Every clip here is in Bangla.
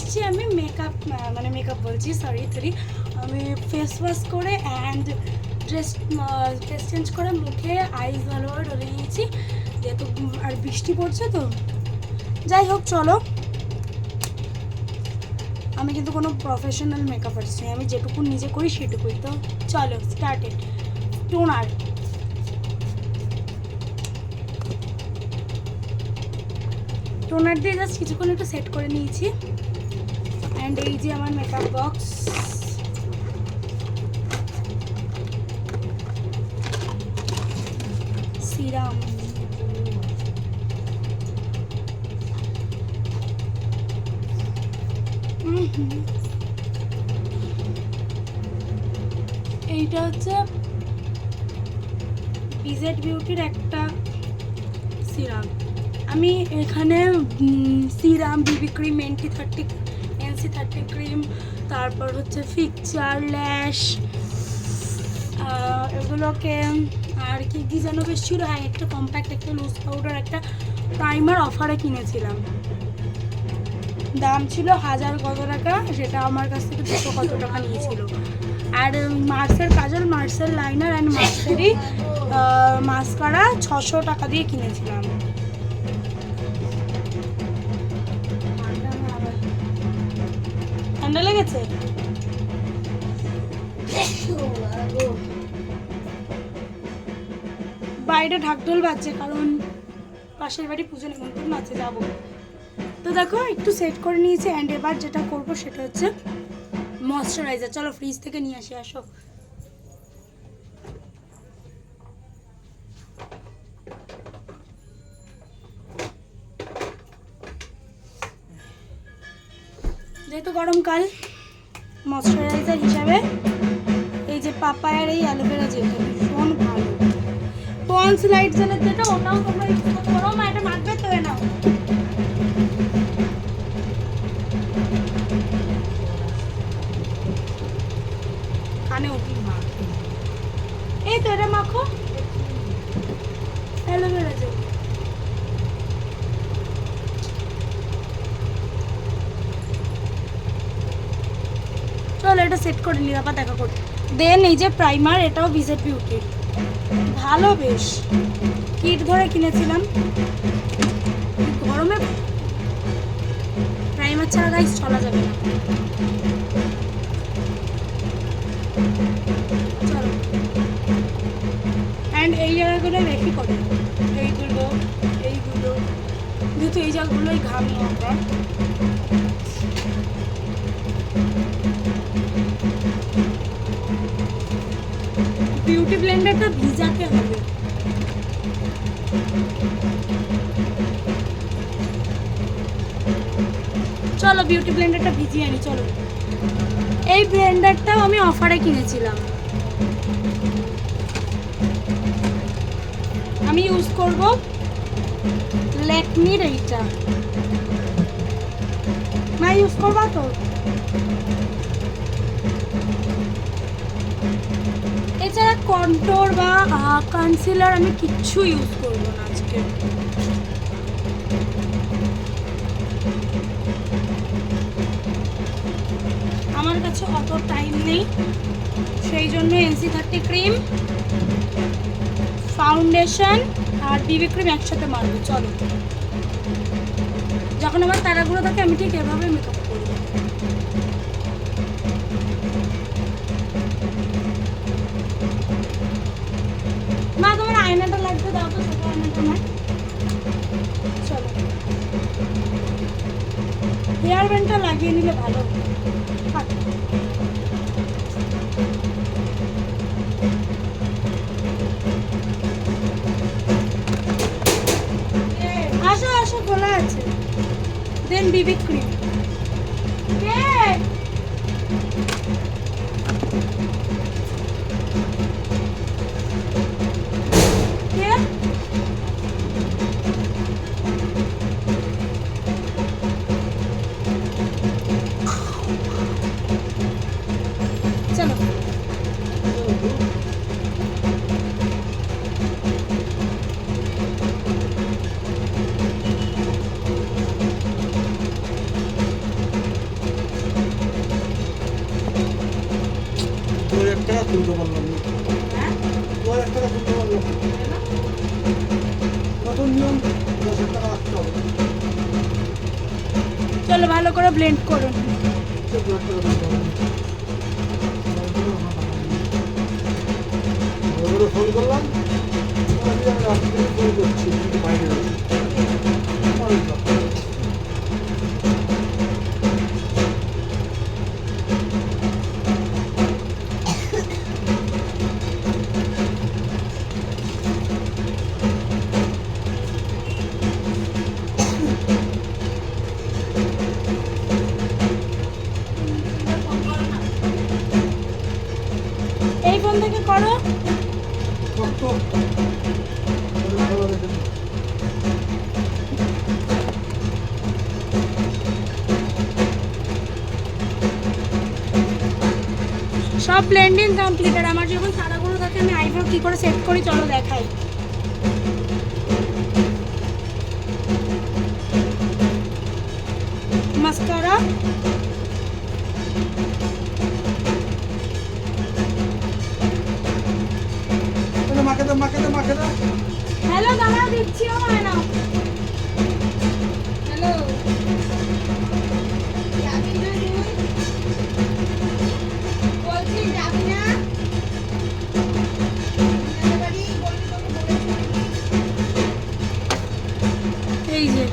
এসেছি আমি মেকআপ বলছি, সরি আমি ফেস ওয়াশ করে অ্যান্ড ড্রেস চেঞ্জ করে মুখে আইস ভালোভাবে ঢলে নিয়েছি, যেহেতু আর বৃষ্টি পড়ছে তো। যাই হোক চলো, আমি কিন্তু কোনো প্রফেশনাল মেকআপ আর্টিস্ট নই, আমি যেটুকু নিজে করি সেটুকুই। তো চলো স্টার্টেড। টোনার দিয়ে জাস্ট কিছুক্ষণ একটু সেট করে নিয়েছি। অ্যান্ড এই যে আমার মেকআপ বক্স, সিরাম, এইটা হচ্ছে বিজেড বিউটির একটা সিরাম। আমি এখানে সিরাম, বিবি ক্রিম, NC30 ক্রিম, তারপর হচ্ছে ফিকচার, ল্যাশ, এগুলোকে আর কি কি যেন বেশ ছিল। হ্যাঁ, একটা কম্প্যাক্ট, একটা লুজ পাউডার, একটা প্রাইমার অফারে কিনেছিলাম, দাম ছিল 1000 কত টাকা, সেটা আমার কাছ থেকে 200 কত টাকা নিয়েছিল। আর মার্সের কাজল, মার্সের লাইনার অ্যান্ড মার্সেরই মাস্কারা 600 টাকা দিয়ে কিনেছিলাম। ঠান্ডা লেগেছে? বাইরে ঢাকঢোল বাজছে, কারণ পাশের বাড়ি পুজো নিমন্ত্রণ আছে, যাবো। তো দেখো একটু সেট করে নিয়েছি। অ্যান্ড এবার যেটা করব সেটা হচ্ছে ময়শ্চারাইজার। চলো ফ্রিজ থেকে নিয়ে আসি, আসো। যেহেতু গরমকাল, ময়শ্চারাইজার হিসাবে এই যে পাপায়ার এই অ্যালোভেরা জেলটা ভীষণ ভালো। পন্স লাইট জেলের যেটা, ওটাও তোমরা ইউজ করতে পারো। মা এটা মাখবে তো, নাও। কানে উঠি মা, এই তো এটা মাখো, অ্যালোভেরা জেল। চলো এটা সেট করে নিই, আবার দেখা করতে। দেন এই যে প্রাইমার, এটাও বিজেড বিউটির, ভালো বেশ, কিট ধরে কিনেছিলাম। গরমে প্রাইমার ছাড়া গাইস চলা যাবে না। চলো, অ্যান্ড এই জায়গাগুলো বেশি করে, এইগুলো যেহেতু এই জায়গাগুলোই ঘামি আমরা। বিউটি ব্লেন্ডারটা ভিজাতে হবে। চলো বিউটি ব্লেন্ডারটা ভিজিয়ে আনি। চলো, এই ব্লেন্ডারটাও আমি অফারে কিনেছিলাম। আমি ইউজ করব ল্যাকমির এইটা। মা ইউজ করবা তো? এছাড়া কন্ট্রোর বা কনসিলার আমি কিচ্ছু ইউজ করবো না আজকে। আমার কাছে অত টাইম নেই, সেই জন্য NC30 ক্রিম, ফাউন্ডেশন আর বিবি ক্রিম একসাথে মারবো। চলো, যখন আমার তারাগুলো থাকে আমি ঠিক এভাবে মেকআপ করি। মা তোমার আয়নাটা লাগবে, দাও তো, ছোট আয়নাটা না। চলো, হেয়ার ব্যান্ডটা লাগিয়ে নিলে ভালো। আসো আসো, খোলা আছে। দেন বিবি ক্রিম, চলো। একটা তুলতে পারলাম না। হ্যাঁ 2000 টাকা তুলতে পারলাম না। নতুন নিয়ম 10,000 টাকা রাখতে হবে। চলো ভালো করে ব্লেন্ড করুন। ফোন করলাম, আমি রাত্রে ফোন করছি কিন্তু বাইরে রয়েছে। এই ফোন থেকে করো। সব ব্লেন্ডিং কমপ্লিট। আর আমার যখন সারাগুলো থাকে আমি আইব্রো কি করে সেট করি চলো দেখাই। মাস্কারা, মাকে দাও, মাকে দাও, মাকে দাও। হ্যালো দাঁড়াও দিচ্ছি। ও হয় না, হ্যালো যাবি না তুই? বলছি যাবি না? এই যে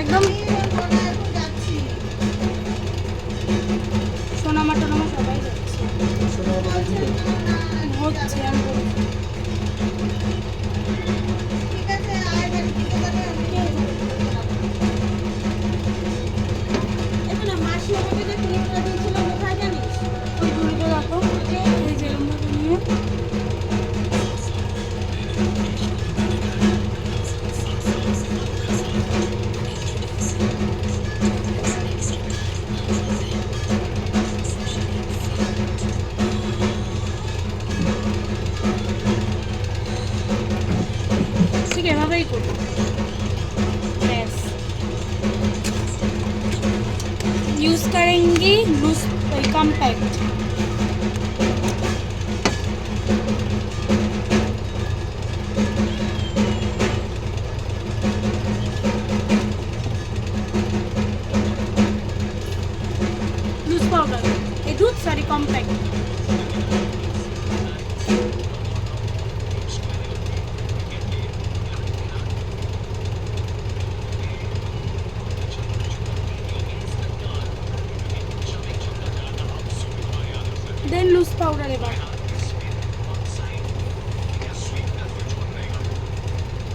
একদম সোনামা টোনামা সবাই যাচ্ছে হচ্ছে। আমি বলছি ওই ঘুরিতে রাখো, এই যে এরকমভাবে নিয়ে ঠিক এভাবেই করবো। ব্যাস यूज करेंगे लूज कॉम्पैक्ट। लूज पाउडर ये दूध सॉरी कॉम्पैक्ट। দেন লুজ পাউডার এবার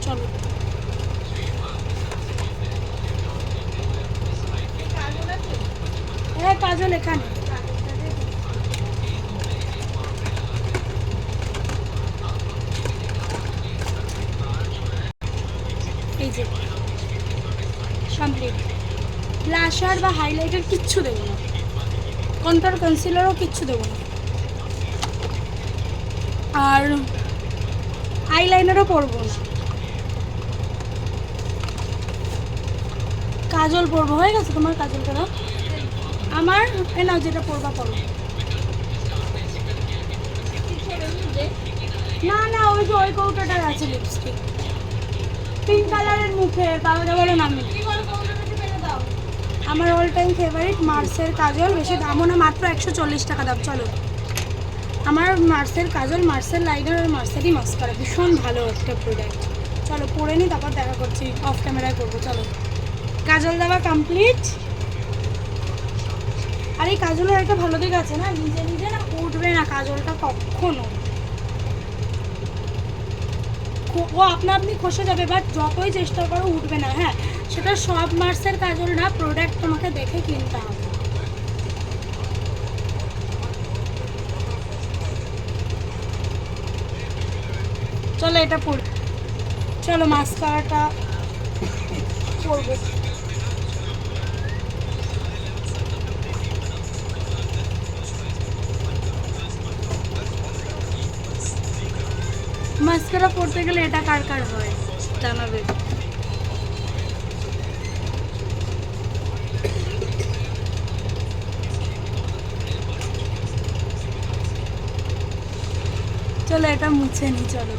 চলো। হ্যাঁ কাজল এখানে। এই যে কমপ্লিট। ব্লাশার বা হাইলাইটার কিচ্ছু দেবো না, কন্ট্রোল কনসিলারও কিচ্ছু দেবো না, আর আইলাইনারও পরবো না। কাজল পরবো। হয়ে গেছে তোমার কাজলটা দাও আমার। নাও যেটা পরবা পরো। না না ওই যে ওই কৌটাটার আছে লিপস্টিক পিঙ্ক কালারের মুখে তাহলে বলো না। আমি আমার অল টাইম ফেভারিট মার্সের কাজল, বেশি দামও না, মাত্র 140 টাকা দাম। চলো আমার মার্সের কাজল, মার্সের লাইনার আর মার্সেরই মাস্কারা ভীষণ ভালো একটা প্রোডাক্ট। চলো পরে নিই তারপর দেখা করছি, অফ ক্যামেরায় করবো। চলো কাজল দেওয়া কমপ্লিট। আর এই কাজলের একটা ভালো দিক আছে না, নিজে নিজে না উঠবে না কাজলটা কখনো, ও আপনা আপনি খসে যাবে, বাট যতই চেষ্টা করো উঠবে না। হ্যাঁ সেটা সব মার্সের কাজল না, প্রোডাক্ট তোমাকে দেখে কিনতে হবে। চলো এটা পড়ি। চলো মাস্কারাটা পরবো। মাস্কারা পরতে গেলে এটা কার কার হয় জানাবে। চলো এটা মুছে নি, চলো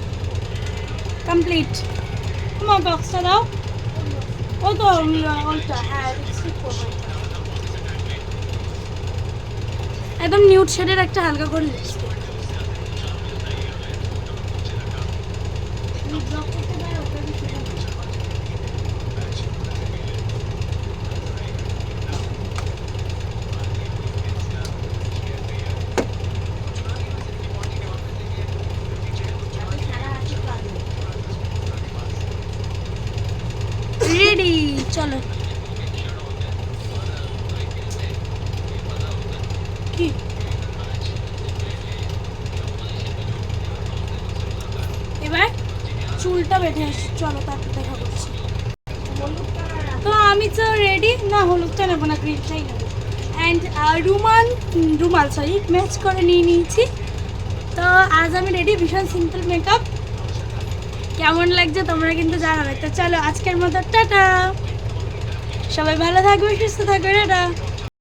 কমপ্লিট। তোমার বক্সটা দাও। ও তো ওইটা, হ্যাঁ লিপস্টিক করবো। একদম নিউড শেডের একটা হালকা করে লিপস্টিক। রেডি, চলো। কি এবার চুলটা বেঁধে আসি, চলো তারপর দেখা করছি। তো আমি তো রেডি না, হলুদটা নেবো না, গ্রিনটাই নেবো। অ্যান্ড রুমাল সরি ম্যাচ করে নিয়ে নিয়েছি। তো আজ আমি রেডি, ভীষণ সিম্পল মেকআপ। কেমন লাগছে তোমরা কিন্তু জানাবে। তো চলো আজকের মতো টাটা, সবাই ভালো থাকবে, সুস্থ থাকবে, টাটা।